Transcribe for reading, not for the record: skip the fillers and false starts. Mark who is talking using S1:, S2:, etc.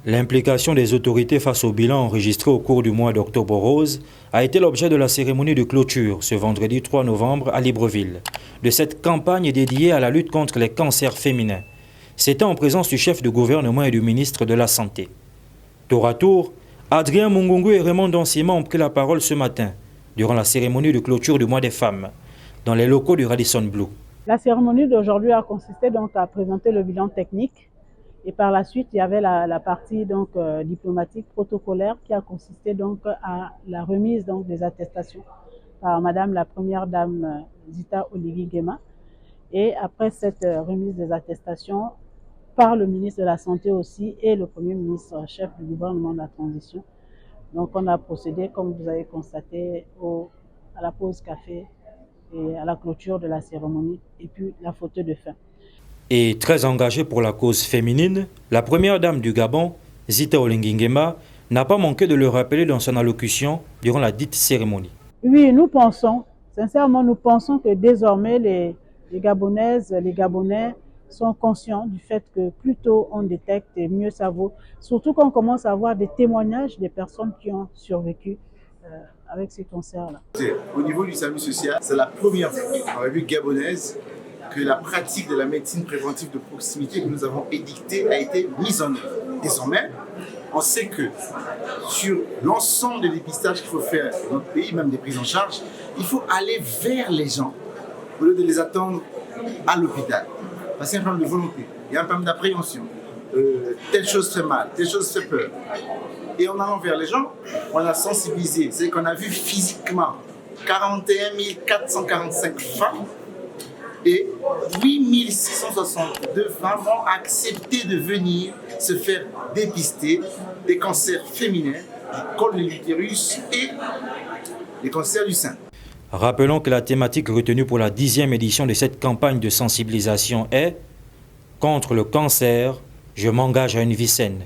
S1: L'implication des autorités face au bilan enregistré au cours du mois d'Octobre Rose a été l'objet de la cérémonie de clôture ce vendredi 3 novembre à Libreville, de cette campagne dédiée à la lutte contre les cancers féminins. C'était en présence du chef de gouvernement et du ministre de la Santé. Tour à tour, Adrien Mungungu et Raymond Dansima ont pris la parole ce matin, durant la cérémonie de clôture du mois des femmes, dans les locaux du Radisson Blu.
S2: La cérémonie d'aujourd'hui a consisté donc à présenter le bilan technique. Et par la suite, il y avait la partie diplomatique protocolaire qui a consisté donc à la remise donc des attestations par Madame la Première Dame Zita Oligui Nguema. Et après cette remise des attestations par le ministre de la Santé aussi et le Premier ministre chef du gouvernement de la transition. Donc on a procédé, comme vous avez constaté, à la pause café et à la clôture de la cérémonie et puis la photo de fin.
S1: Et très engagée pour la cause féminine, la première dame du Gabon, Zita Oligui Nguema, n'a pas manqué de le rappeler dans son allocution durant la dite cérémonie.
S2: Oui, nous pensons, sincèrement, nous pensons que désormais les Gabonaises, les Gabonais sont conscients du fait que plus tôt on détecte, et mieux ça vaut. Surtout quand on commence à avoir des témoignages des personnes qui ont survécu avec ces cancers-là.
S3: Au niveau du service social, c'est la première fois en République gabonaise que la pratique de la médecine préventive de proximité que nous avons édictée a été mise en œuvre. Désormais, on sait que sur l'ensemble des dépistages qu'il faut faire dans notre pays, même des prises en charge, il faut aller vers les gens au lieu de les attendre à l'hôpital. Parce qu'il y a un problème de volonté, il y a un problème d'appréhension. Telle chose fait mal, telle chose fait peur. Et en allant vers les gens, on a sensibilisé, c'est qu'on a vu physiquement 41 445 femmes et 8 662 femmes ont accepté de venir se faire dépister des cancers féminins, du col de l'utérus et des cancers du sein.
S1: Rappelons que la thématique retenue pour la 10e édition de cette campagne de sensibilisation est « Contre le cancer, je m'engage à une vie saine ».